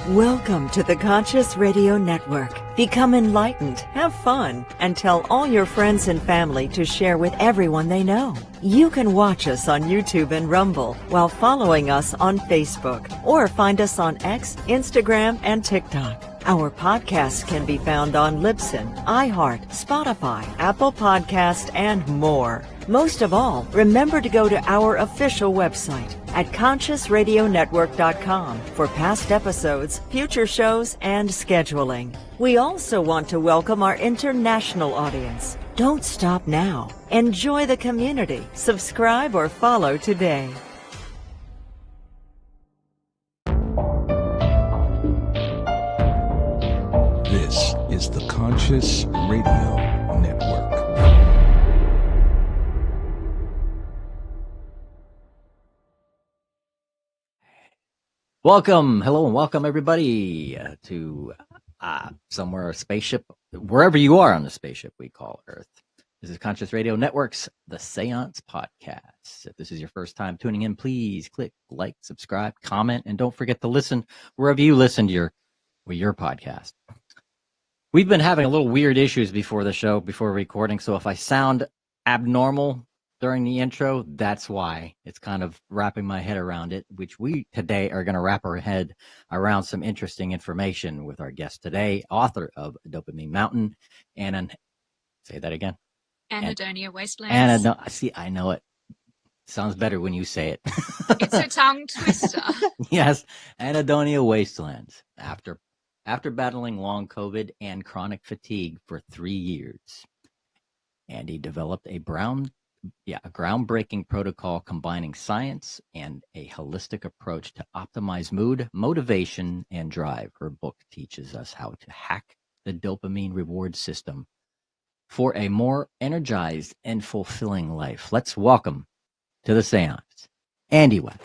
Welcome to the Conscious Radio Network. Become enlightened, have fun, and tell all your friends and family to share with everyone they know. You can watch us on YouTube and Rumble while following us on Facebook, or find us on X, Instagram, and TikTok. Our podcasts can be found on Libsyn, iHeart, Spotify, Apple Podcast, and more. Most of all, remember to go to our official website at consciousradionetwork.com for past episodes, future shows, and scheduling. We also want to welcome our international audience. Don't stop now. Enjoy the community. Subscribe or follow today. This is the Conscious Radio Network. Welcome, hello, and welcome everybody to somewhere a spaceship, wherever you are on the spaceship we call Earth. This is Conscious Radio Network's The Seance Podcast. If this is your first time tuning in, please click like, subscribe, comment, and don't forget to listen wherever you listen to your podcast. We've been having a little weird issues before the show, before recording, so if I sound abnormal during the intro, that's why. It's kind of wrapping my head around it, which we today are going to wrap our head around some interesting information with our guest today, author of Dopamine Mountain, say that again. Anhedonia, Wastelands. See, I know it. Sounds better when you say it. It's a tongue twister. Yes, Anhedonia, Wastelands. After battling long COVID and chronic fatigue for 3 years, Andy developed a groundbreaking protocol combining science and a holistic approach to optimize mood, motivation, and drive. Her book teaches us how to hack the dopamine reward system for a more energized and fulfilling life. Let's welcome to the seance, Andy West.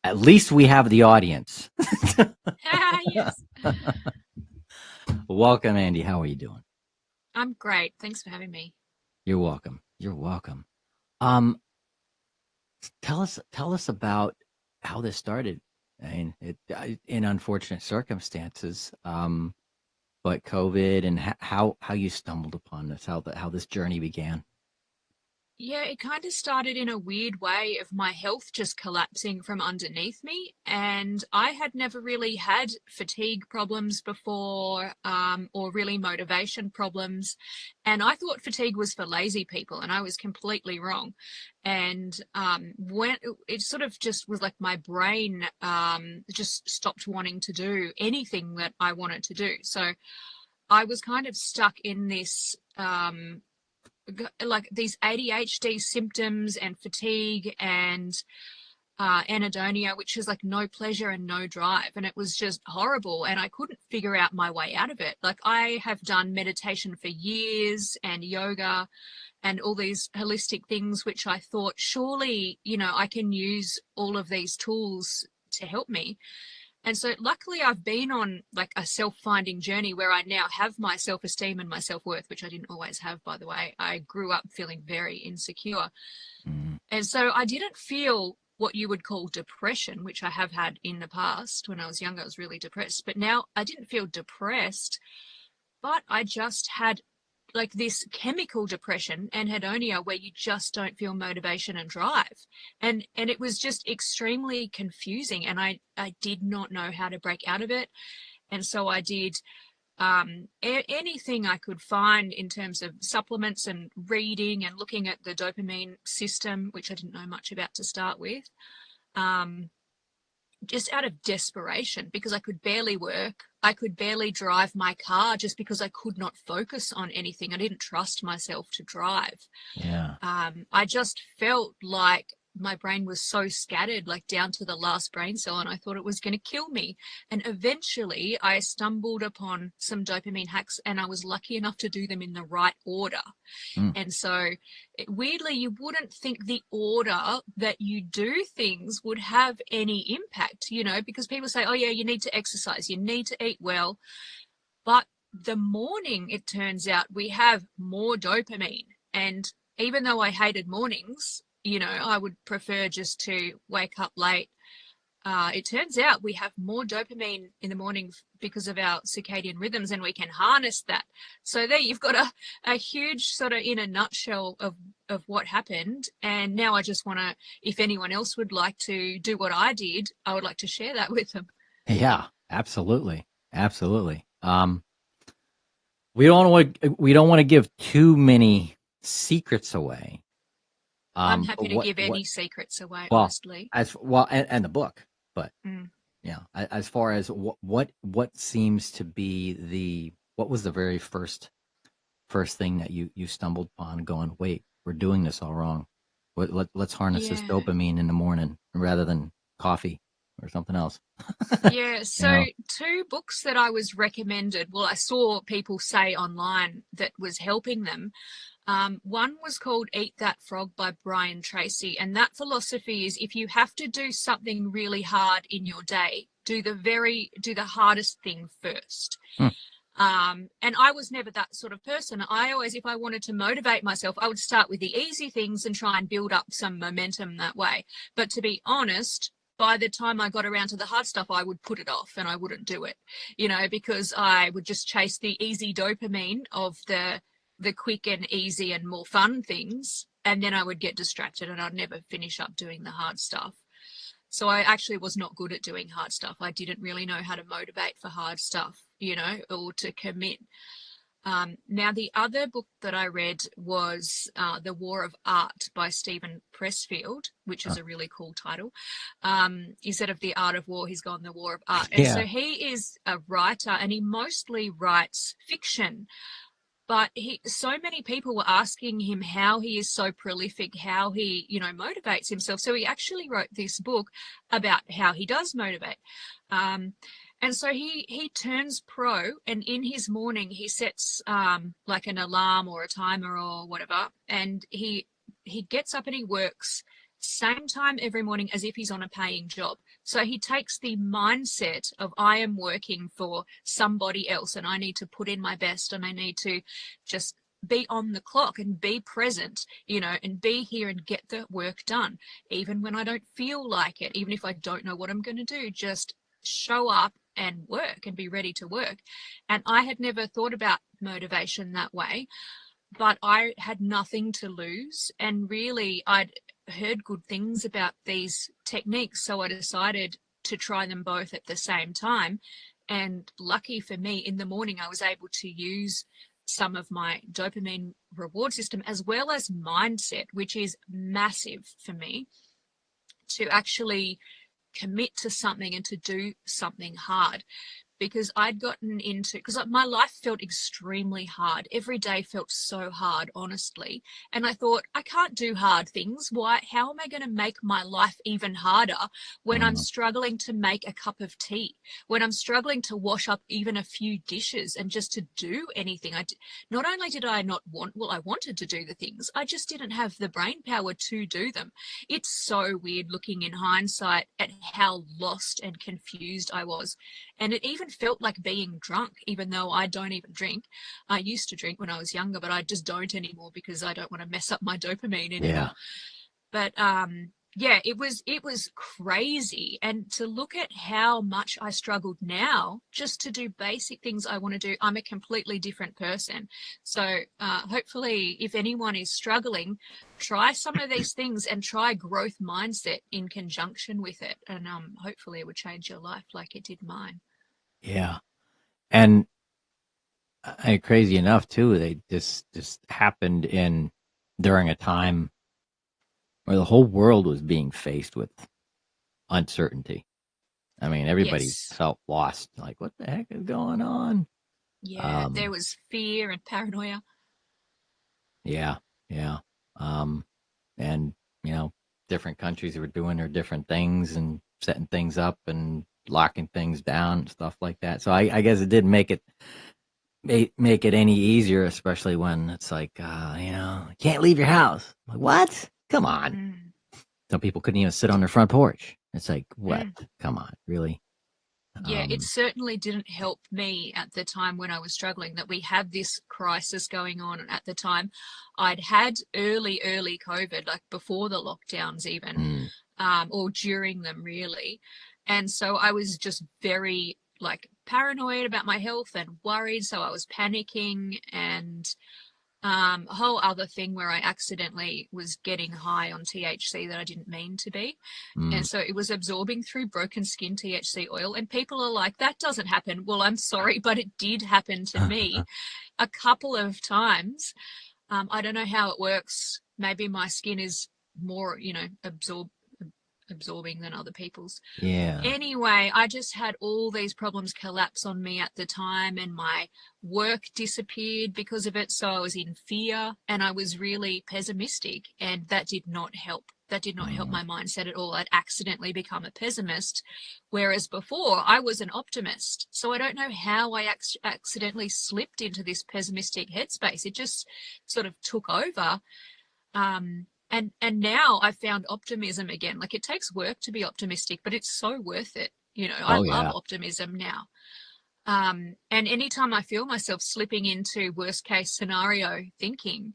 At least we have the audience. Yes. Welcome, Andy. How are you doing? I'm great. Thanks for having me. You're welcome. You're welcome. Tell us about how this started. I mean, in unfortunate circumstances, but COVID and how you stumbled upon this, how this journey began. Yeah, it kind of started in a weird way of my health just collapsing from underneath me. And I had never really had fatigue problems before, or really motivation problems. And I thought fatigue was for lazy people, and I was completely wrong. And when it sort of just was like my brain just stopped wanting to do anything that I wanted to do. So I was kind of stuck in this like these ADHD symptoms and fatigue and anhedonia, which is like no pleasure and no drive. And it was just horrible. And I couldn't figure out my way out of it. Like, I have done meditation for years and yoga and all these holistic things, which I thought, surely, I can use all of these tools to help me. And so luckily I've been on like a self-finding journey where I now have my self-esteem and my self-worth, which I didn't always have, by the way. I grew up feeling very insecure. And so I didn't feel what you would call depression, which I have had in the past. When I was younger, I was really depressed. But now I didn't feel depressed, but I just had like this chemical depression, anhedonia, where you just don't feel motivation and drive. And it was just extremely confusing. And I did not know how to break out of it. And so I did anything I could find in terms of supplements and reading and looking at the dopamine system, which I didn't know much about to start with. Just out of desperation, because I could barely work. I could barely drive my car just because I could not focus on anything. I didn't trust myself to drive. Yeah. I just felt like my brain was so scattered, like down to the last brain cell, and I thought it was going to kill me. And eventually I stumbled upon some dopamine hacks, and I was lucky enough to do them in the right order. And so weirdly, you wouldn't think the order that you do things would have any impact, because people say, oh yeah, you need to exercise, you need to eat well. But the morning, it turns out, we have more dopamine. And even though I hated mornings, I would prefer just to wake up late, it turns out we have more dopamine in the morning because of our circadian rhythms, and we can harness that. So there you've got a huge sort of in a nutshell of what happened. And now I just want to, if anyone else would like to do what I did, I would like to share that with them. Yeah, absolutely. Absolutely. We don't want to give too many secrets away. I'm happy to give any secrets away, honestly. And the book, but yeah, as far as what seems to be what was the very first thing that you stumbled upon, going, wait, we're doing this all wrong. Let's harness this dopamine in the morning rather than coffee or something else. Yeah, so two books that I was recommended, well, I saw people say online that was helping them. One was called Eat That Frog by Brian Tracy. And that philosophy is, if you have to do something really hard in your day, do the hardest thing first. And I was never that sort of person. I always, if I wanted to motivate myself, I would start with the easy things and try and build up some momentum that way. But to be honest, by the time I got around to the hard stuff, I would put it off and I wouldn't do it, because I would just chase the easy dopamine of the quick and easy and more fun things, and then I would get distracted and I'd never finish up doing the hard stuff. So I actually was not good at doing hard stuff. I didn't really know how to motivate for hard stuff, or to commit. Now, the other book that I read was The War of Art by Stephen Pressfield, which is a really cool title. Instead of The Art of War, he's gone The War of Art. And so he is a writer, and he mostly writes fiction. But so many people were asking him how he is so prolific, how he, motivates himself. So he actually wrote this book about how he does motivate. And so he turns pro, and in his morning he sets like an alarm or a timer or whatever, and he gets up and he works same time every morning as if he's on a paying job. So he takes the mindset of, I am working for somebody else and I need to put in my best and I need to just be on the clock and be present, and be here and get the work done. Even when I don't feel like it, even if I don't know what I'm going to do, just show up and work and be ready to work. And I had never thought about motivation that way, but I had nothing to lose. And really, I'd heard good things about these techniques, so I decided to try them both at the same time. And lucky for me, in the morning I was able to use some of my dopamine reward system as well as mindset, which is massive for me, to actually commit to something and to do something hard. Because my life felt extremely hard. Every day felt so hard, honestly. And I thought, I can't do hard things. How am I going to make my life even harder when I'm struggling to make a cup of tea, when I'm struggling to wash up even a few dishes and just to do anything? Not only did I not want, I wanted to do the things, I just didn't have the brain power to do them. It's so weird looking in hindsight at how lost and confused I was. And it even felt like being drunk, even though I don't even drink. I used to drink when I was younger, but I just don't anymore because I don't want to mess up my dopamine anymore. But it was crazy. And to look at how much I struggled now just to do basic things I want to do, I'm a completely different person. So hopefully, if anyone is struggling, try some of these things and try growth mindset in conjunction with it. And hopefully it would change your life like it did mine. Yeah. And crazy enough too, they just happened during a time where the whole world was being faced with uncertainty. I mean, everybody felt lost. Like, what the heck is going on? Yeah, there was fear and paranoia. Yeah. And different countries were doing their different things and setting things up and locking things down and stuff like that. So I guess it didn't make it any easier, especially when it's like, you can't leave your house. Like, what? Come on. Some people couldn't even sit on their front porch. It's like, what? Come on, really? Yeah, it certainly didn't help me at the time when I was struggling that we had this crisis going on. And at the time, I'd had early COVID, like before the lockdowns even. or during them really. And so I was just very like paranoid about my health and worried. So I was panicking, and a whole other thing where I accidentally was getting high on THC that I didn't mean to be. And so it was absorbing through broken skin THC oil. And people are like, that doesn't happen. Well, I'm sorry, but it did happen to me a couple of times. I don't know how it works. Maybe my skin is more, absorbing than other people's. Yeah. Anyway, I just had all these problems collapse on me at the time, and my work disappeared because of it. So I was in fear, and I was really pessimistic, and that did not help. That did not help my mindset at all. I'd accidentally become a pessimist, whereas before I was an optimist. So I don't know how I accidentally slipped into this pessimistic headspace. It just sort of took over. And now I've found optimism again. Like, it takes work to be optimistic, but it's so worth it. I love optimism now. And anytime I feel myself slipping into worst case scenario thinking,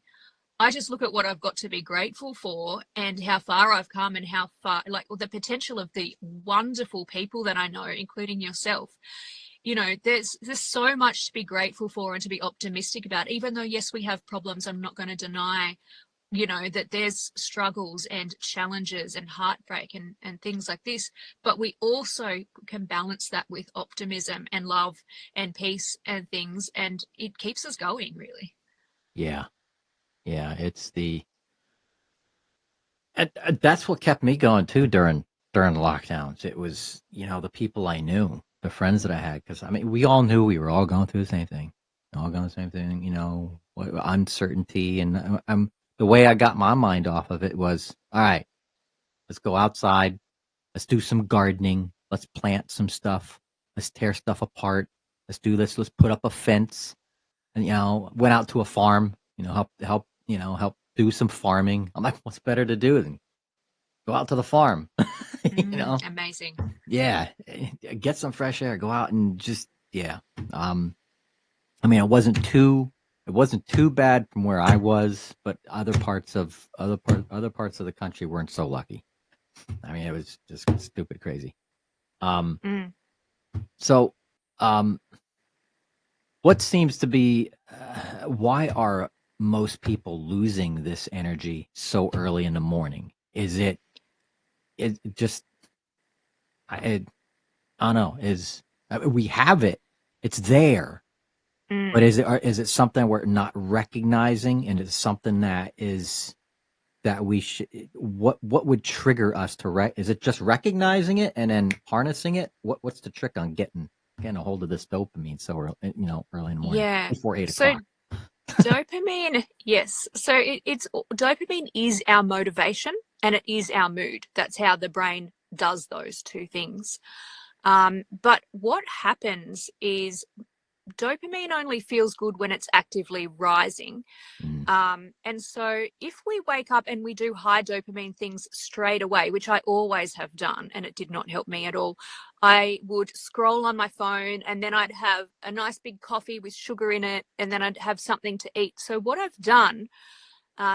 I just look at what I've got to be grateful for and how far I've come, and how far, like, the potential of the wonderful people that I know, including yourself. There's so much to be grateful for and to be optimistic about. Even though, yes, we have problems, I'm not going to deny that there's struggles and challenges and heartbreak and things like this, but we also can balance that with optimism and love and peace and things, and it keeps us going, really. Yeah. It's that's what kept me going too during the lockdowns. It was, the people I knew, the friends that I had, because we all knew we were all going through the same thing, uncertainty. And the way I got my mind off of it was, all right, let's go outside. Let's do some gardening. Let's plant some stuff. Let's tear stuff apart. Let's do this. Let's put up a fence. And, went out to a farm, help do some farming. I'm like, what's better to do than go out to the farm? Amazing. Yeah. Get some fresh air. Go out and just, yeah. It wasn't too bad from where I was, but other parts of the country weren't so lucky. It was just stupid crazy. So, what seems to be why are most people losing this energy so early in the morning? Is it just I don't know, we have it, it's there. But is it something we're not recognizing, and it's something that we should? What would trigger us to is it just recognizing it and then harnessing it? What's the trick on getting a hold of this dopamine so early in the morning? Yeah, before 8 o'clock. Dopamine, yes. So it's dopamine is our motivation and it is our mood. That's how the brain does those two things. But what happens is dopamine only feels good when it's actively rising. And so if we wake up and we do high dopamine things straight away, which I always have done, and it did not help me at all, I would scroll on my phone, and then I'd have a nice big coffee with sugar in it, and then I'd have something to eat. So what I've done,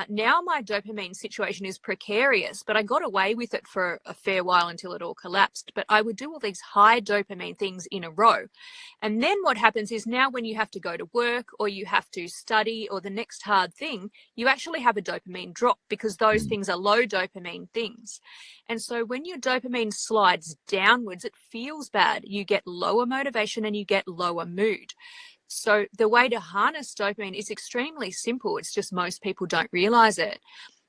now my dopamine situation is precarious, but I got away with it for a fair while until it all collapsed. But I would do all these high dopamine things in a row. And then what happens is, now when you have to go to work or you have to study or the next hard thing, you actually have a dopamine drop because those things are low dopamine things. And so when your dopamine slides downwards, it feels bad. You get lower motivation and you get lower mood. So the way to harness dopamine is extremely simple. It's just most people don't realize it,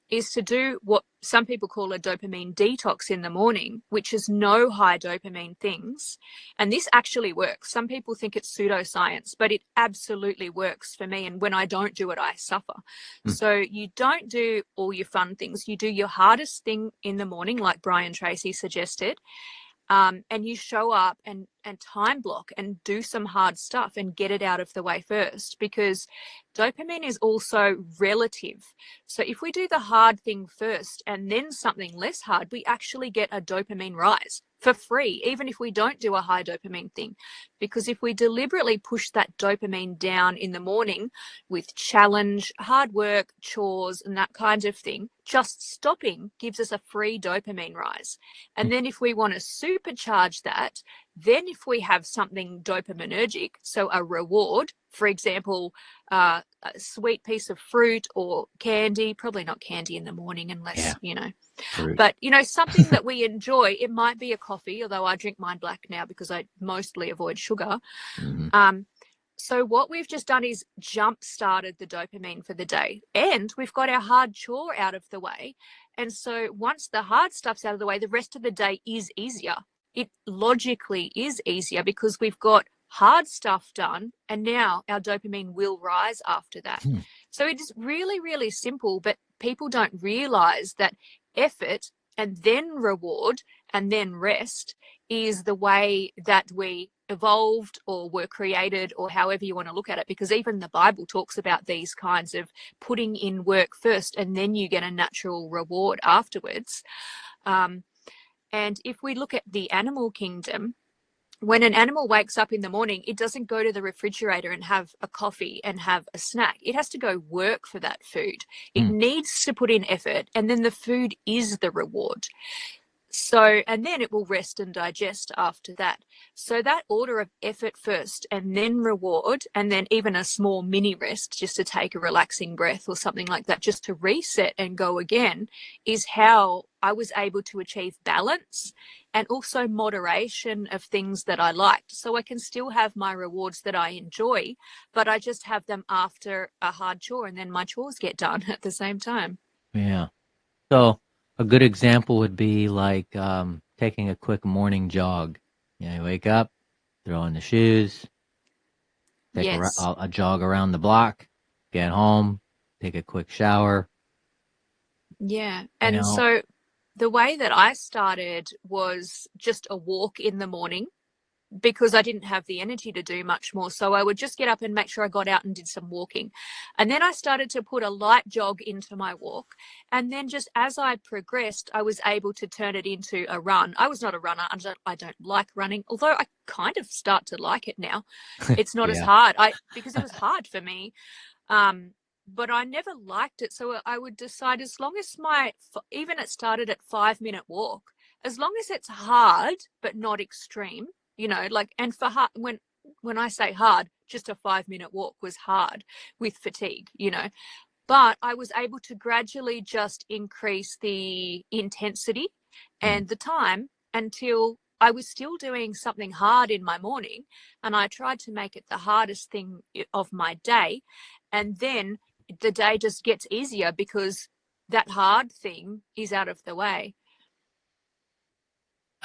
is to do what some people call a dopamine detox in the morning, which is no high dopamine things. And this actually works. Some people think it's pseudoscience, but it absolutely works for me. And when I don't do it, I suffer. So you don't do all your fun things. You do your hardest thing in the morning, like Brian Tracy suggested. And you show up and time block and do some hard stuff and get it out of the way first, because dopamine is also relative. So if we do the hard thing first and then something less hard, we actually get a dopamine rise for free, even if we don't do a high dopamine thing. Because if we deliberately push that dopamine down in the morning with challenge, hard work, chores, and that kind of thing, just stopping gives us a free dopamine rise. And then if we want to supercharge that, then if we have something dopaminergic, so a reward, for example, a sweet piece of fruit or candy, probably not candy in the morning unless, fruit. but, something that we enjoy. It might be a coffee, although I drink mine black now because I mostly avoid sugar. So what we've just done is jump started the dopamine for the day, and we've got our hard chore out of the way. And so once the hard stuff's out of the way, the rest of the day is easier. It logically is easier because we've got hard stuff done, and now our dopamine will rise after that. So it is really, really simple, but people don't realize that effort and then reward and then rest is the way that we evolved or were created, or however you want to look at it, because even the Bible talks about these kinds of putting in work first and then you get a natural reward afterwards. And if we look at the animal kingdom, when an animal wakes up in the morning, it doesn't go to the refrigerator and have a coffee and have a snack. It has to go work for that food. It needs to put in effort, and then the food is the reward. So, and then it will rest and digest after that. So that order of effort first and then reward, and then even a small mini rest just to take a relaxing breath or something like that, just to reset and go again, is how I was able to achieve balance and also moderation of things that I liked. So I can still have my rewards that I enjoy, but I just have them after a hard chore, and then my chores get done at the same time. Yeah. So a good example would be like taking a quick morning jog. You wake up, throw on the shoes, take Yes. a jog around the block, get home, take a quick shower. Yeah. And so the way that I started was just a walk in the morning, because I didn't have the energy to do much more. So I would just get up and make sure I got out and did some walking. And then I started to put a light jog into my walk. And then just as I progressed, I was able to turn it into a run. I was not a runner. I don't like running, although I kind of start to like it now. It's not as hard because it was hard for me. But I never liked it. So I would decide, as long as even it started at 5-minute walk, as long as it's hard, but not extreme, and for hard, when I say hard, just a 5-minute walk was hard with fatigue, but I was able to gradually just increase the intensity and the time until I was still doing something hard in my morning, and I tried to make it the hardest thing of my day. And then the day just gets easier because that hard thing is out of the way.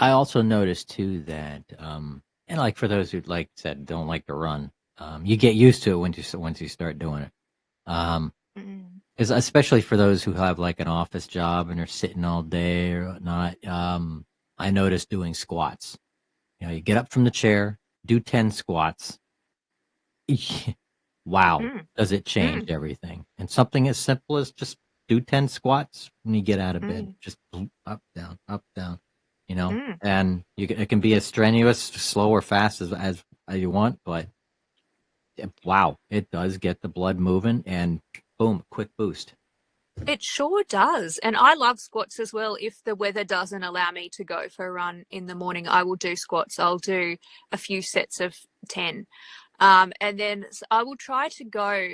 I also noticed too that, and like for those who, like said, don't like to run, you get used to it once you start doing it. Is especially for those who have like an office job and are sitting all day or whatnot. I noticed doing squats. You get up from the chair, do 10 squats. Wow, does it change everything? And something as simple as just do 10 squats when you get out of bed, just up, down, and it can be as strenuous, slow or fast as you want, but wow, it does get the blood moving, and boom, quick boost. It sure does. And I love squats as well. If the weather doesn't allow me to go for a run in the morning, I will do squats. I'll do a few sets of 10. And then I will try to go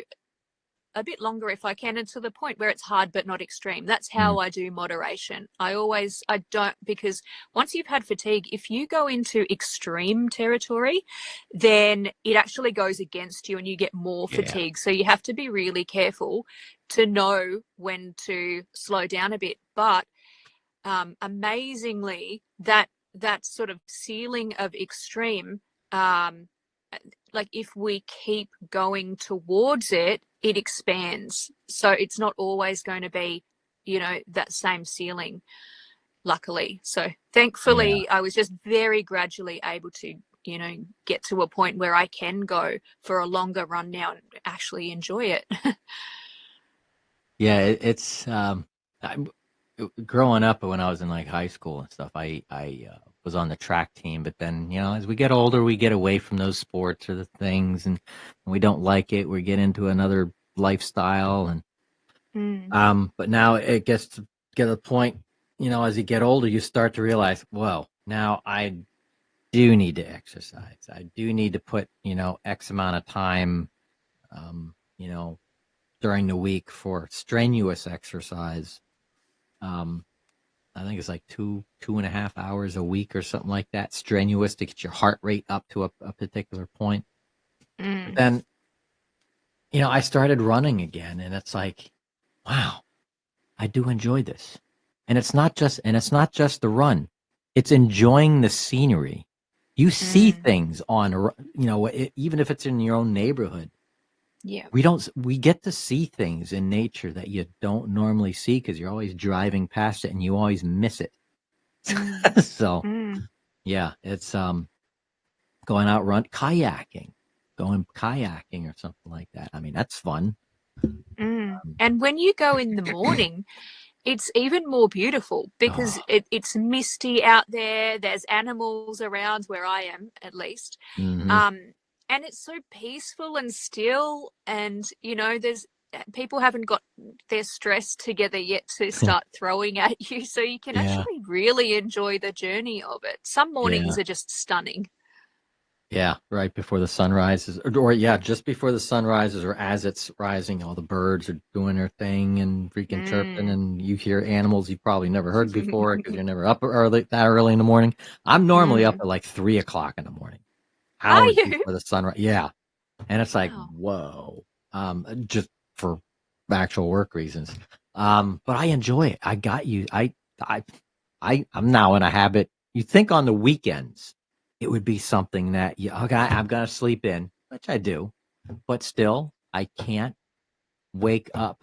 a bit longer if I can, and to the point where it's hard but not extreme. That's how I do moderation. I don't, because once you've had fatigue, if you go into extreme territory, then it actually goes against you and you get more fatigue. So you have to be really careful to know when to slow down a bit. But amazingly, that sort of ceiling of extreme, like if we keep going towards it, it expands. So it's not always going to be, that same ceiling, luckily. So thankfully, I was just very gradually able to get to a point where I can go for a longer run now and actually enjoy it. Yeah, it's growing up when I was in like high school and stuff. I was on the track team, but then as we get older, we get away from those sports or the things, and we don't like it. We get into another lifestyle, and but now it gets to the point, as you get older, you start to realize, well, now I do need to exercise. I do need to put X amount of time, you know, during the week for strenuous exercise. I think it's like 2.5 hours a week or something like that, strenuous, to get your heart rate up to a particular point. But then, I started running again, and it's like, wow, I do enjoy this. And it's not just the run. It's enjoying the scenery. You see things on, even if it's in your own neighborhood. Yeah. We get to see things in nature that you don't normally see because you're always driving past it and you always miss it. So yeah, it's going out kayaking or something like that. I mean, that's fun. And when you go in the morning, it's even more beautiful because it's misty out there. There's animals around where I am, at least. And it's so peaceful and still. And, there's people haven't got their stress together yet to start throwing at you. So you can actually really enjoy the journey of it. Some mornings are just stunning. Yeah, right before the sun rises, or just before the sun rises, or as it's rising, all the birds are doing their thing and freaking chirping, and you hear animals you've probably never heard before because you're never up that early in the morning. I'm normally up at like 3 o'clock in the morning, hours before the sunrise. Yeah, and it's like, whoa, just for actual work reasons. But I enjoy it. I got you. I'm now in a habit. You think on the weekends it would be something that I'm gonna sleep in, which I do, but still I can't wake up,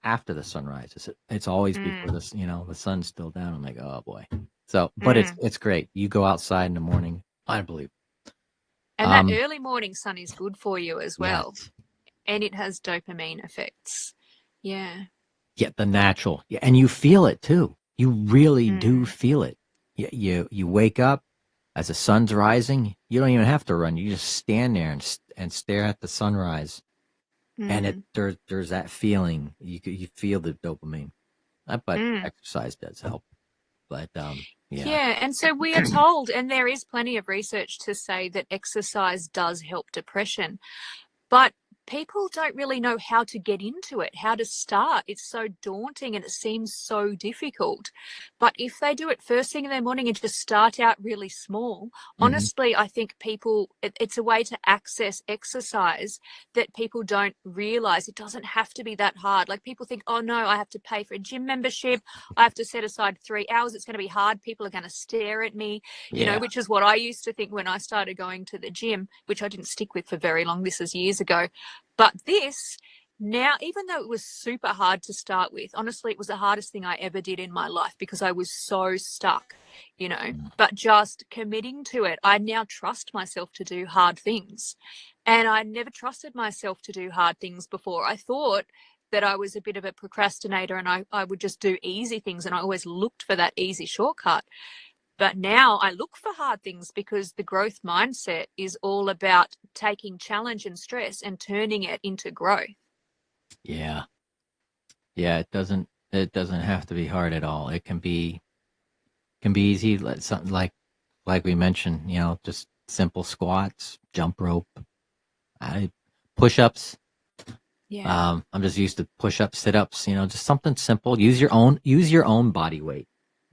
after the sun rises. It's always before the sun's still down. I'm like, oh boy. So, but it's great. You go outside in the morning, unbelievable. And that early morning sun is good for you as well. Yes. And it has dopamine effects. Yeah. Yeah, the natural. Yeah, and you feel it too. You really do feel it. You wake up as the sun's rising. You don't even have to run. You just stand there and stare at the sunrise, and there's that feeling. You feel the dopamine. But exercise does help. But yeah, and so we are told, and there is plenty of research to say that exercise does help depression, but people don't really know how to get into it, how to start. It's so daunting and it seems so difficult. But if they do it first thing in the morning and just start out really small, honestly, I think it's a way to access exercise that people don't realize. It doesn't have to be that hard. Like people think, oh no, I have to pay for a gym membership. I have to set aside 3 hours. It's going to be hard. People are going to stare at me, which is what I used to think when I started going to the gym, which I didn't stick with for very long. This is years ago. But this now, even though it was super hard to start with, honestly, it was the hardest thing I ever did in my life because I was so stuck, but just committing to it, I now trust myself to do hard things. And I never trusted myself to do hard things before. I thought that I was a bit of a procrastinator and I would just do easy things, and I always looked for that easy shortcut. But now I look for hard things because the growth mindset is all about taking challenge and stress and turning it into growth. Yeah. Yeah, it doesn't have to be hard at all. It can be easy, something like we mentioned, just simple squats, jump rope, push-ups. Yeah. I'm just used to push-ups, sit-ups, just something simple. Use your own body weight.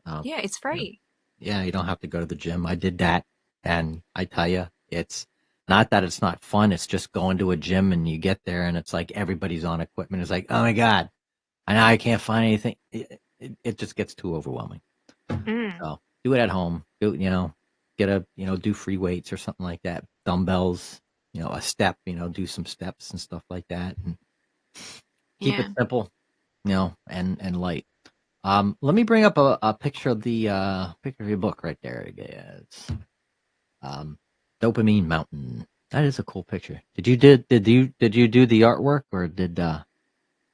Yeah, it's free. Yeah, you don't have to go to the gym. I did that, and I tell you, it's not that it's not fun. It's just going to a gym and you get there and it's like everybody's on equipment. It's like, oh my God, I can't find anything. It just gets too overwhelming. So do it at home. Do free weights or something like that. Dumbbells, a step, do some steps and stuff like that. And keep it simple, and light. Let me bring up a picture of your book right there. Yes. Dopamine Mountain. That is a cool picture. Did you do the artwork, or did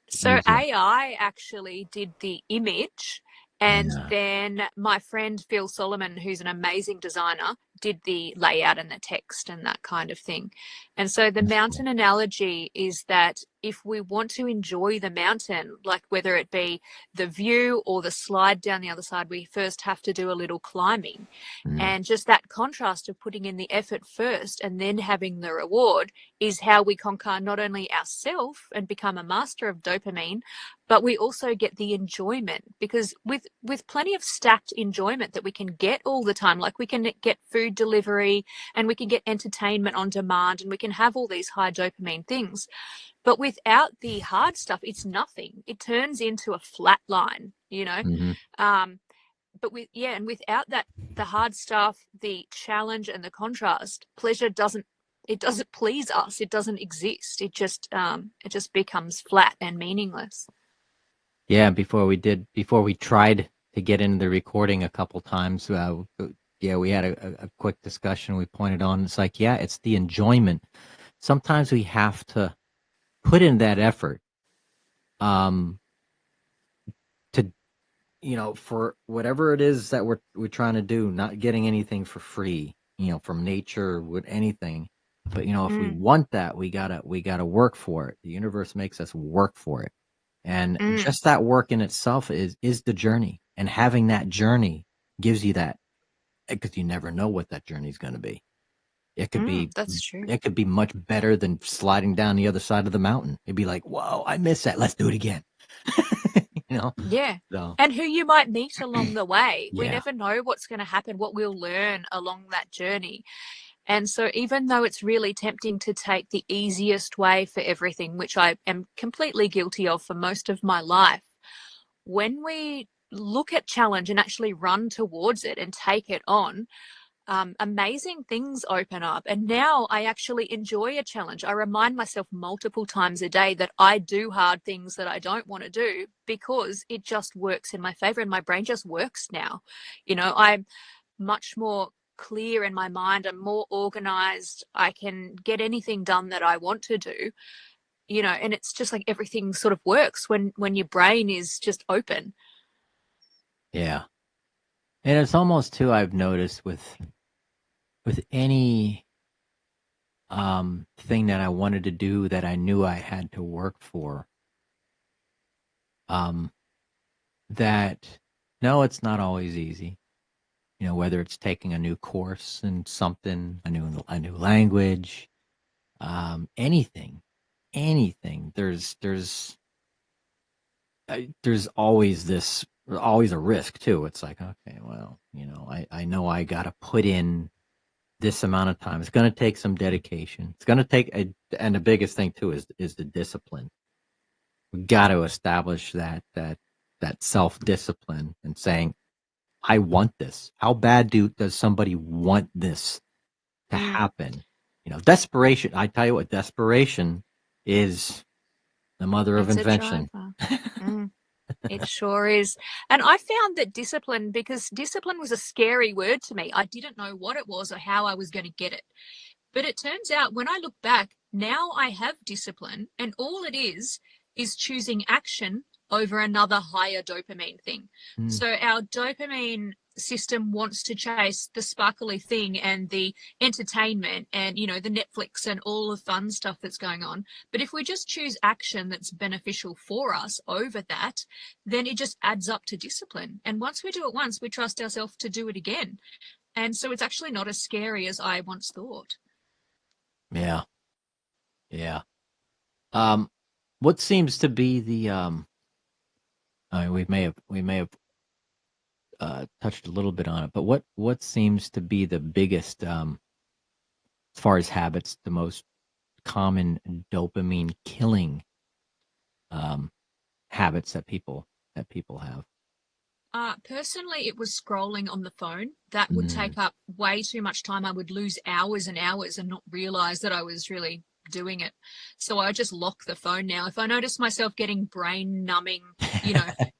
So use the AI actually did the image, and yeah, then my friend Phil Solomon, who's an amazing designer, did the layout and the text and that kind of thing. And so the that's cool. mountain analogy is that if we want to enjoy the mountain, like whether it be the view or the slide down the other side, we first have to do a little climbing. Mm, And just that contrast of putting in the effort first and then having the reward is how we conquer not only ourselves and become a master of dopamine, but we also get the enjoyment, because with plenty of stacked enjoyment that we can get all the time, like we can get food delivery and we can get entertainment on demand and we can have all these high dopamine things, but without the hard stuff, it's nothing. It turns into a flat line, you know. hmm um but and without that, the hard stuff, the challenge and the contrast, pleasure doesn't, it doesn't please us, it doesn't exist, it just becomes flat and meaningless. Yeah, before we tried to get into the recording a couple times, yeah, we had a quick discussion. We pointed on, it's like, yeah, it's the enjoyment. Sometimes we have to put in that effort, um, to for whatever it is that we're trying to do, not getting anything for free, from nature with anything. But if we Mm, want that, we gotta work for it. The universe makes us work for it. And mm, just that work in itself is the journey. And having that journey gives you that, because you never know what that journey is going to be. It could be that's true. it could be much better than sliding down the other side of the mountain. It'd be like, whoa, I missed that. Let's do it again. you know. Yeah. So And who you might meet along the way. We yeah. never know what's going to happen, what we'll learn along that journey. And so, even though it's really tempting to take the easiest way for everything, which I am completely guilty of for most of my life, when we look at challenge and actually run towards it and take it on, amazing things open up. And now I actually enjoy a challenge. I remind myself multiple times a day that I do hard things that I don't want to do because it just works in my favor and my brain just works now. I'm much more clear in my mind. I'm more organized. I can get anything done that I want to do, and it's just like everything sort of works when your brain is just open. Yeah. And it's almost too, I've noticed with any thing that I wanted to do that I knew I had to work for, um that no, it's not always easy. Whether it's taking a new course in something, a new language, anything, anything. There's always a risk too. It's like, okay, well, I know I got to put in this amount of time. It's going to take some dedication. It's going to take and the biggest thing too is the discipline. We got to establish that self discipline and saying, I want this. How bad does somebody want this to Mm, happen? Desperation. I tell you what, desperation is the mother of it's a invention. driver. Mm. It sure is. And I found that discipline, because discipline was a scary word to me. I didn't know what it was or how I was going to get it. But it turns out when I look back, now I have discipline, and all it is choosing action over another higher dopamine thing. Mm, So our dopamine system wants to chase the sparkly thing and the entertainment and the Netflix and all the fun stuff that's going on. But if we just choose action that's beneficial for us over that, then it just adds up to discipline. And once we do it once, we trust ourselves to do it again. And so it's actually not as scary as I once thought. yeah, yeah. Um, what seems to be the I mean, we may have touched a little bit on it, but what seems to be the biggest, as far as habits, the most common dopamine killing um, habits that people have? Personally, it was scrolling on the phone. That would Mm, take up way too much time. I would lose hours and hours and not realize that I was really doing it. So I just lock the phone now. If I notice myself getting brain numbing,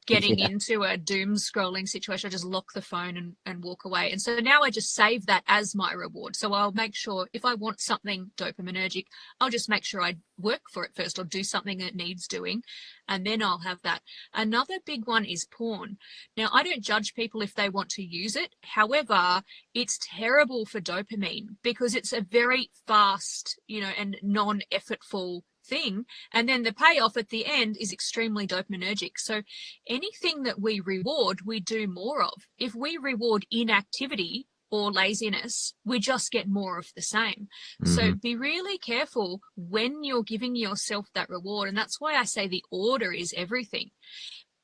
getting Yeah. into a doom scrolling situation, I just lock the phone and walk away. And so now I just save that as my reward. So I'll make sure if I want something dopaminergic, I'll just make sure I work for it first or do something that needs doing, and then I'll have that. Another big one is porn. Now, I don't judge people if they want to use it. However, it's terrible for dopamine because it's a very fast, and non-effortful thing. And then the payoff at the end is extremely dopaminergic. So anything that we reward, we do more of. If we reward inactivity or laziness, we just get more of the same. So be really careful when you're giving yourself that reward. And that's why I say the order is everything.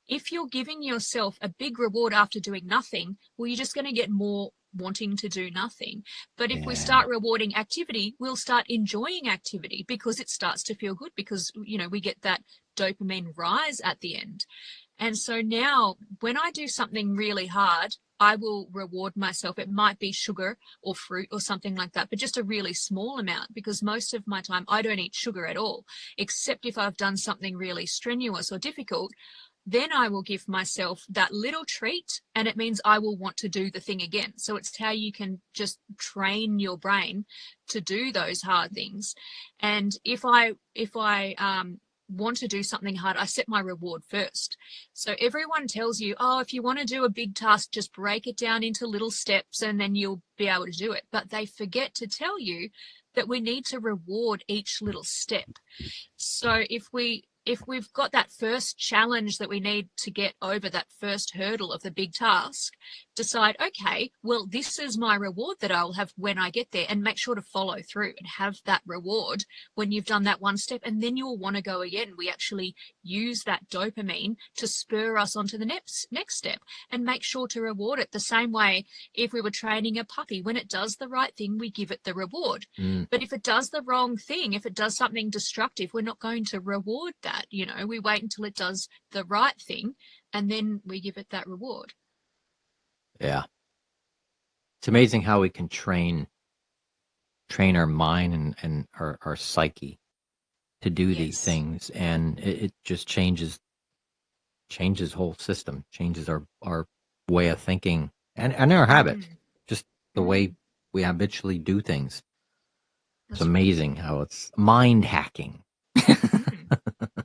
If you're giving yourself a big reward after doing nothing, well, you're just going to get more wanting to do nothing. But if we start rewarding activity, we'll start enjoying activity because it starts to feel good because, we get that dopamine rise at the end. And so now when I do something really hard, I will reward myself. It might be sugar or fruit or something like that, but just a really small amount, because most of my time I don't eat sugar at all, except if I've done something really strenuous or difficult. Then I will give myself that little treat, and it means I will want to do the thing again. So it's how you can just train your brain to do those hard things. And if I want to do something hard, I set my reward first. So everyone tells you, oh, if you want to do a big task, just break it down into little steps and then you'll be able to do it. But they forget to tell you that we need to reward each little step. So if we've got that first challenge that we need to get over, that first hurdle of the big task, decide, okay, well, this is my reward that I'll have when I get there, and make sure to follow through and have that reward when you've done that one step, and then you'll want to go again. We actually use that dopamine to spur us onto the next step, and make sure to reward it the same way if we were training a puppy. When it does the right thing, we give it the reward. But if it does the wrong thing, if it does something destructive, we're not going to reward that. We wait until it does the right thing and then we give it that reward. Yeah. It's amazing how we can train our mind and our psyche to do these things, and it just changes whole system, changes our way of thinking and our habits, just the way we habitually do things. It's amazing how it's mind hacking.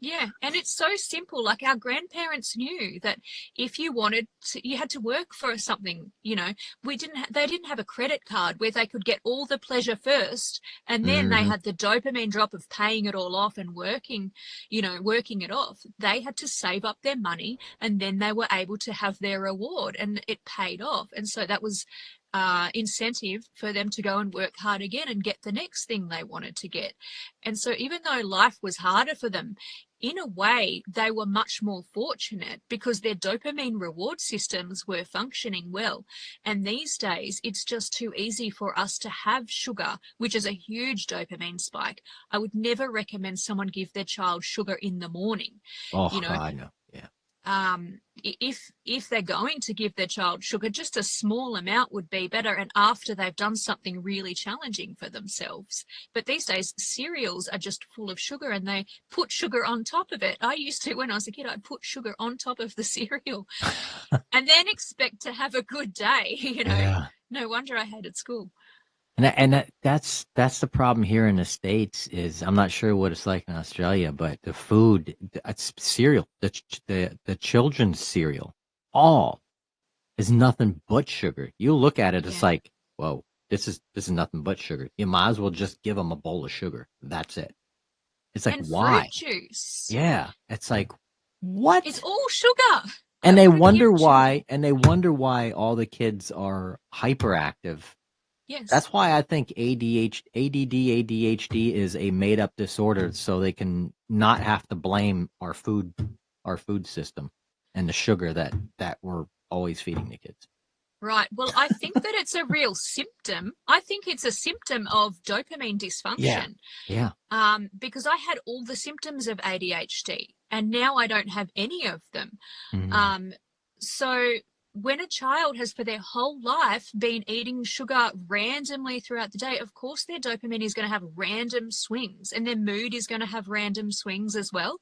Yeah, and it's so simple. Like our grandparents knew that if you wanted to, you had to work for something. They didn't have a credit card where they could get all the pleasure first, and then they had the dopamine drop of paying it all off and working it off. They had to save up their money, and then they were able to have their reward, and it paid off. And so that was incentive for them to go and work hard again and get the next thing they wanted to get. And so even though life was harder for them, in a way, they were much more fortunate because their dopamine reward systems were functioning well. And these days, it's just too easy for us to have sugar, which is a huge dopamine spike. I would never recommend someone give their child sugar in the morning. Oh, God, no. Yeah. If they're going to give their child sugar, just a small amount would be better, and after they've done something really challenging for themselves. But these days cereals are just full of sugar and they put sugar on top of it. I used to, when I was a kid, I'd put sugar on top of the cereal and then expect to have a good day. Yeah. No wonder I hated school. And that's the problem here in the States. Is I'm not sure what it's like in Australia, but the food, it's cereal, the children's cereal, all is nothing but sugar. You look at it, it's like, whoa, this is nothing but sugar. You might as well just give them a bowl of sugar. That's it. It's like, and why? Fruit juice. Yeah, it's like, what? It's all sugar. And they wonder why. And they wonder why all the kids are hyperactive. Yes. That's why I think ADD, ADHD is a made-up disorder, so they can not have to blame our food system and the sugar that we're always feeding the kids. Right. Well, I think that it's a real symptom. I think it's a symptom of dopamine dysfunction. Yeah. Because I had all the symptoms of ADHD, and now I don't have any of them. So when a child has for their whole life been eating sugar randomly throughout the day, of course their dopamine is going to have random swings, and their mood is going to have random swings as well.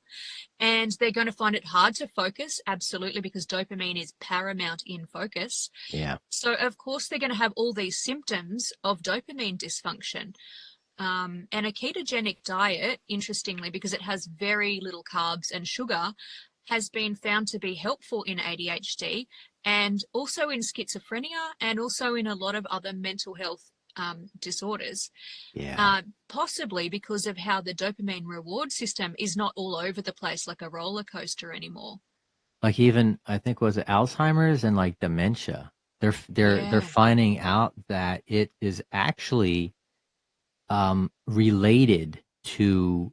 And they're going to find it hard to focus, absolutely, because dopamine is paramount in focus. Yeah. So, of course, they're going to have all these symptoms of dopamine dysfunction. And a ketogenic diet, interestingly, because it has very little carbs and sugar, has been found to be helpful in ADHD and also in schizophrenia and also in a lot of other mental health disorders. Yeah. Possibly because of how the dopamine reward system is not all over the place like a roller coaster anymore. Like even I think was it Alzheimer's and like dementia. They're finding out that it is actually related to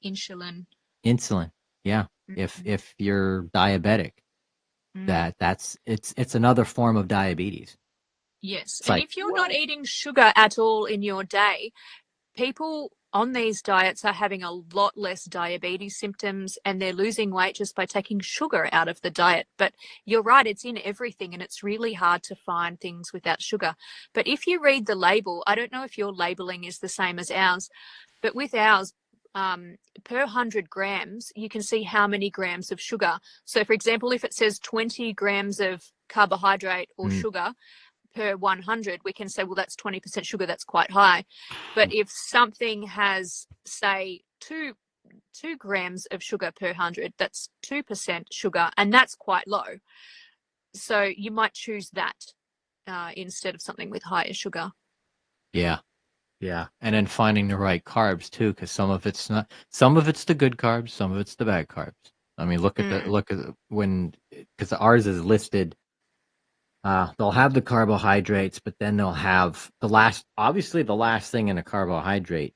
Insulin. insulin. Yeah. Mm-hmm. If you're diabetic, it's another form of diabetes. Yes. It's And like, if you're not eating sugar at all in your day, people on these diets are having a lot less diabetes symptoms, and they're losing weight just by taking sugar out of the diet. But you're right, it's in everything, and it's really hard to find things without sugar. But if you read the label, I don't know if your labeling is the same as ours, but with ours, per 100 grams, you can see how many grams of sugar. So, for example, if it says 20 grams of carbohydrate or sugar per 100, we can say, well, that's 20% sugar. That's quite high. But if something has, say, two grams of sugar per 100, that's 2% sugar, and that's quite low. So you might choose that instead of something with higher sugar. yeah. Yeah. And then finding the right carbs too, because some of it's the good carbs, some of it's the bad carbs. I mean, look at when, because ours is listed, they'll have the carbohydrates, but then they'll have the last thing in a carbohydrate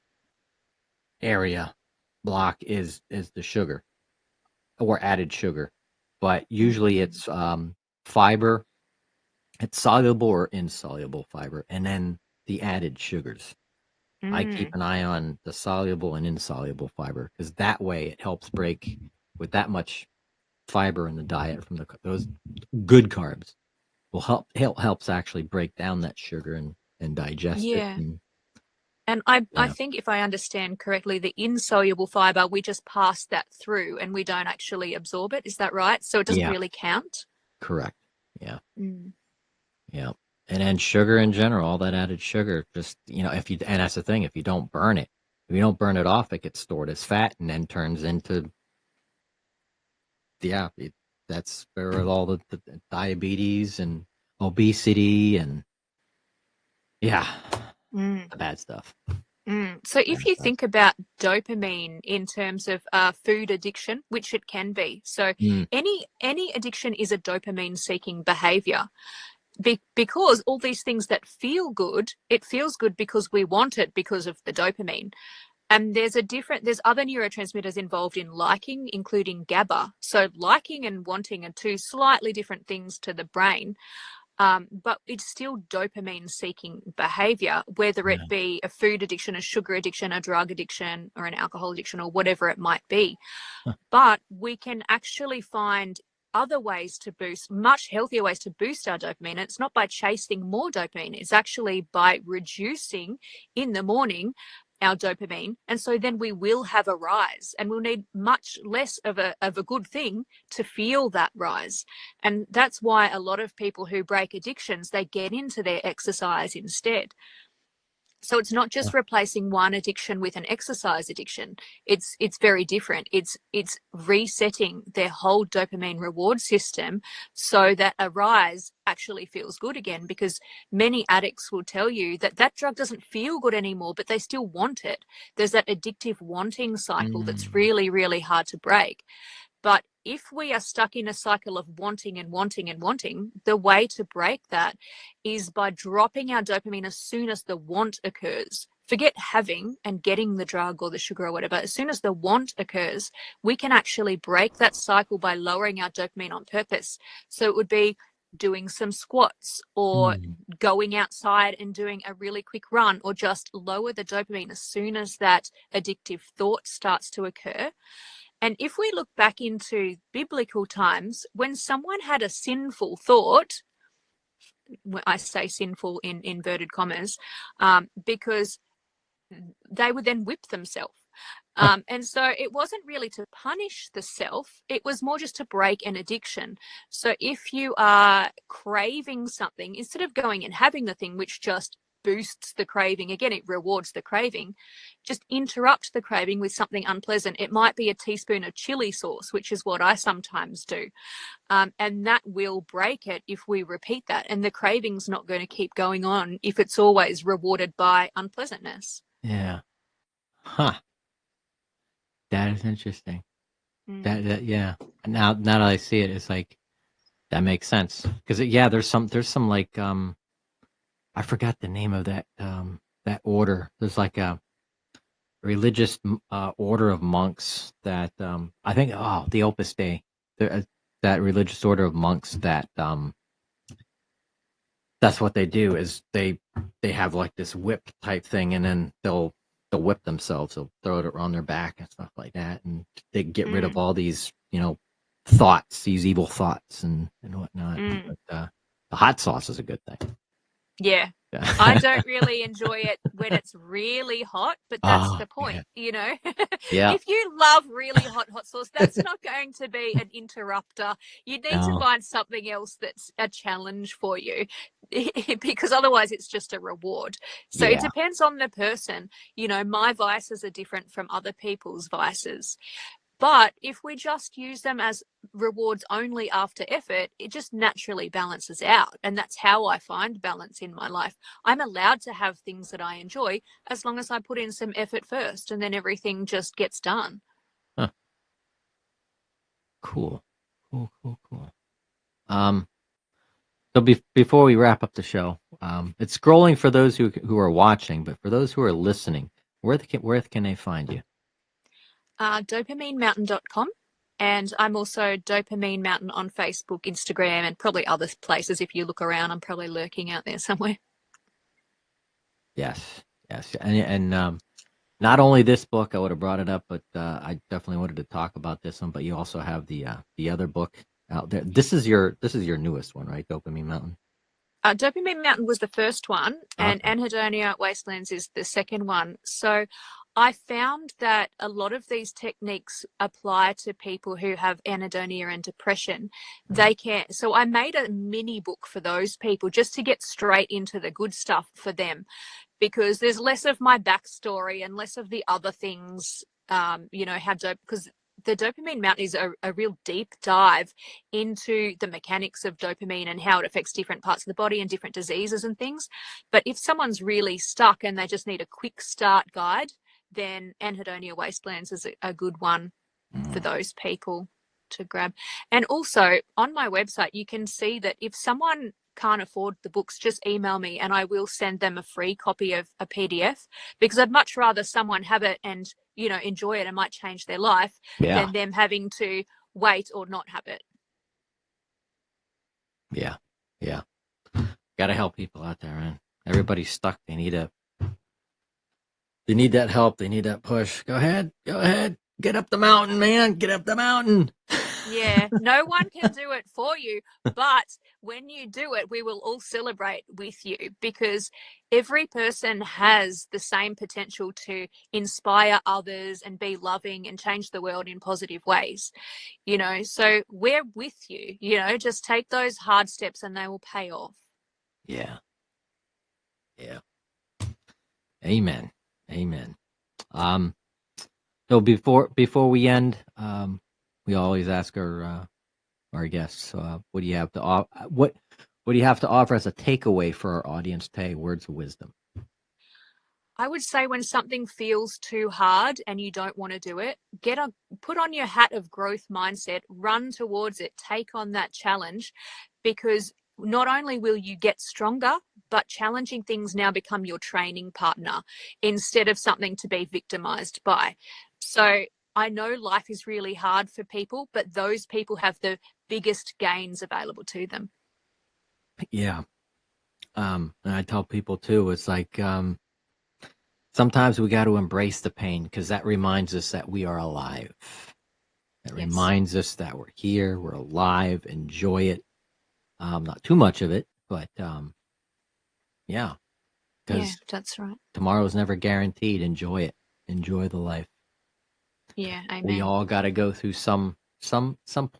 area block is the sugar or added sugar. But usually it's fiber, it's soluble or insoluble fiber, and then the added sugars. I keep an eye on the soluble and insoluble fiber because that way it helps break with that much fiber in the diet from those good carbs will helps actually break down that sugar and digest it. And I think if I understand correctly, the insoluble fiber, we just pass that through and we don't actually absorb it. Is that right? So it doesn't really count? Correct. Yeah. Yeah. And then sugar in general, all that added sugar, just, and that's the thing, if you don't burn it off, it gets stored as fat and then turns into, that's where all the diabetes and obesity and, the bad stuff. So if you think about dopamine in terms of food addiction, which it can be, so any addiction is a dopamine seeking behavior. Because all these things that feel good, it feels good because we want it because of the dopamine. And there's other neurotransmitters involved in liking, including GABA. So liking and wanting are two slightly different things to the brain, but it's still dopamine seeking behavior, whether it be a food addiction, a sugar addiction, a drug addiction, or an alcohol addiction, or whatever it might be. But we can actually find other ways to boost, much healthier ways to boost our dopamine. And it's not by chasing more dopamine, it's actually by reducing in the morning our dopamine. And so then we will have a rise, and we'll need much less of a good thing to feel that rise. And that's why a lot of people who break addictions, they get into their exercise instead. So it's not just replacing one addiction with an exercise addiction. It's very different. It's resetting their whole dopamine reward system so that a rise actually feels good again, because many addicts will tell you that that drug doesn't feel good anymore, but they still want it. There's that addictive wanting cycle that's really, really hard to break. But if we are stuck in a cycle of wanting and wanting and wanting, the way to break that is by dropping our dopamine as soon as the want occurs. Forget having and getting the drug or the sugar or whatever. As soon as the want occurs, we can actually break that cycle by lowering our dopamine on purpose. So it would be doing some squats or going outside and doing a really quick run, or just lower the dopamine as soon as that addictive thought starts to occur. And if we look back into biblical times, when someone had a sinful thought, I say sinful in inverted commas, because they would then whip themselves. And so it wasn't really to punish the self, it was more just to break an addiction. So if you are craving something, instead of going and having the thing, which just boosts the craving, again, it rewards the craving, just interrupt the craving with something unpleasant. It might be a teaspoon of chili sauce, which is what I sometimes do. And that will break it if we repeat that. And the craving's not going to keep going on if it's always rewarded by unpleasantness. Yeah. Huh. That is interesting. That yeah. Now that I see it, it's like that makes sense. Because there's some like I forgot the name of that order. There's like a religious order of monks that I think the Opus Dei. That religious order of monks that that's what they do is they have like this whip type thing, and then they'll whip themselves. They'll throw it around their back and stuff like that, and they get rid of all these thoughts, these evil thoughts and whatnot. But the hot sauce is a good thing. Yeah. I don't really enjoy it when it's really hot, but that's the point, Yeah. If you love really hot sauce, that's not going to be an interrupter. You need to find something else that's a challenge for you, because otherwise it's just a reward. So it depends on the person. My vices are different from other people's vices. But if we just use them as rewards only after effort, it just naturally balances out. And that's how I find balance in my life. I'm allowed to have things that I enjoy as long as I put in some effort first, and then everything just gets done. Huh. Cool. So before we wrap up the show, it's scrolling for those who are watching, but for those who are listening, where can they find you? DopamineMountain.com, and I'm also Dopamine Mountain on Facebook, Instagram, and probably other places. If you look around, I'm probably lurking out there somewhere. Yes, and not only this book, I would have brought it up, but I definitely wanted to talk about this one. But you also have the other book out there. This is your newest one, right? Dopamine Mountain. Dopamine Mountain was the first one, and Anhedonia Wastelands is the second one. So I found that a lot of these techniques apply to people who have anhedonia and depression. So I made a mini book for those people just to get straight into the good stuff for them, because there's less of my backstory and less of the other things, because the Dopamine Mountain is a real deep dive into the mechanics of dopamine and how it affects different parts of the body and different diseases and things. But if someone's really stuck and they just need a quick start guide, then Anhedonia Wastelands is a good one for those people to grab. And also on my website, you can see that if someone can't afford the books, just email me and I will send them a free copy of a PDF, because I'd much rather someone have it and enjoy it and might change their life than them having to wait or not have it. Yeah. Gotta help people out there, man. Everybody's stuck. They need that help. They need that push. Go ahead. Get up the mountain, man. Get up the mountain. Yeah, no one can do it for you, but when you do it, we will all celebrate with you, because every person has the same potential to inspire others and be loving and change the world in positive ways. So we're with you. Just take those hard steps and they will pay off. Yeah. Amen. So before we end, we always ask our guests, what do you have to offer as a takeaway for our audience today? Words of wisdom. I would say when something feels too hard and you don't want to do it, put on your hat of growth mindset, run towards it, take on that challenge, because not only will you get stronger, but challenging things now become your training partner instead of something to be victimized by. So I know life is really hard for people, but those people have the biggest gains available to them. Yeah. And I tell people too, it's like, sometimes we got to embrace the pain, because that reminds us that we are alive. That Yes. reminds us that we're here, we're alive, enjoy it. Not too much of it, but yeah, because that's right. tomorrow's never guaranteed. Enjoy it. Enjoy the life. Yeah, amen. We all got to go through some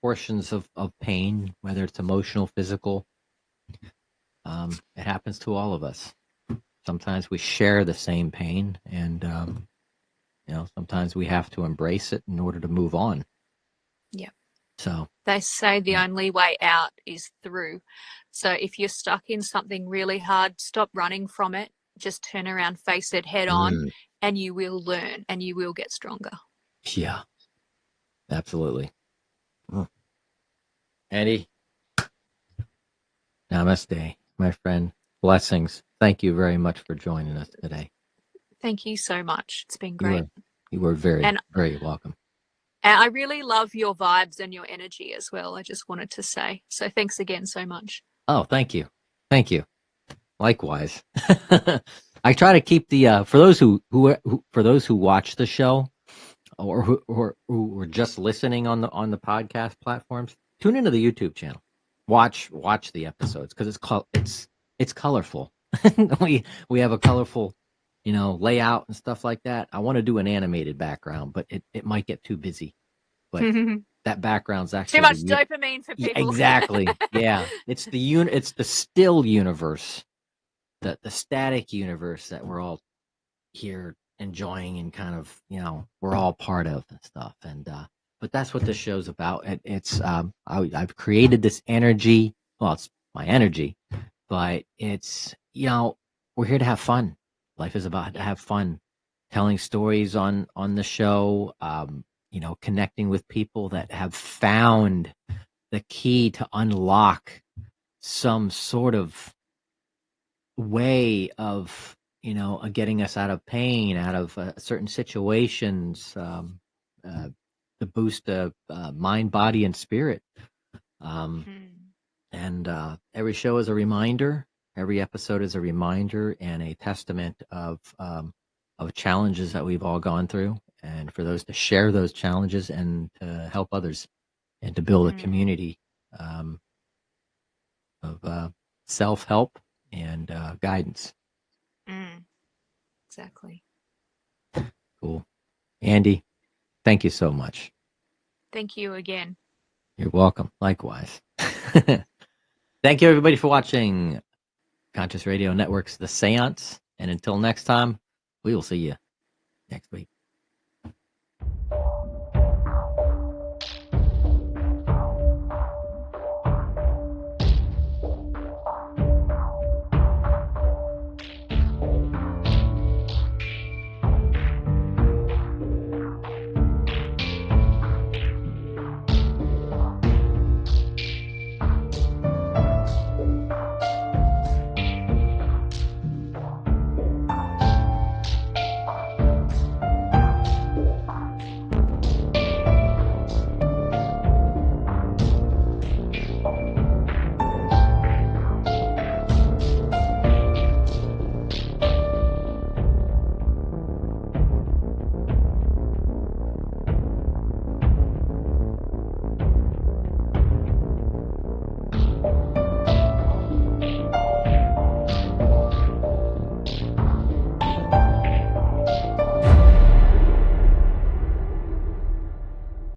portions of pain, whether it's emotional, physical. It happens to all of us. Sometimes we share the same pain, and sometimes we have to embrace it in order to move on. Yeah. So they say the only way out is through. So if you're stuck in something really hard, stop running from it. Just turn around, face it head on, and you will learn and you will get stronger. Yeah, absolutely. Eddie, namaste, my friend. Blessings. Thank you very much for joining us today. Thank you so much. It's been great. You were very, very welcome. And I really love your vibes and your energy as well. I just wanted to say. So thanks again so much. Oh, thank you. Thank you. Likewise. I try to keep the for those who watch the show or who are just listening on the podcast platforms, tune into the YouTube channel. Watch the episodes because it's colorful. we have a colorful, layout and stuff like that. I want to do an animated background, but it might get too busy. But that background's actually too much dopamine for people. Exactly. Yeah. It's the still universe, the static universe that we're all here enjoying and kind of, we're all part of and stuff. And but that's what this show's about. It's I've created this energy. Well, it's my energy, but it's, we're here to have fun. Life is about to have fun, telling stories on the show, connecting with people that have found the key to unlock some sort of way of, getting us out of pain, out of certain situations, to boost the mind, body, and spirit. And every show is a reminder. Every episode is a reminder and a testament of challenges that we've all gone through, and for those to share those challenges and to help others and to build a community of self-help and guidance. Exactly. Cool. Andy, thank you so much. Thank you again. You're welcome. Likewise. Thank you, everybody, for watching Conscious Radio Network's The Seance. And until next time, we will see you next week.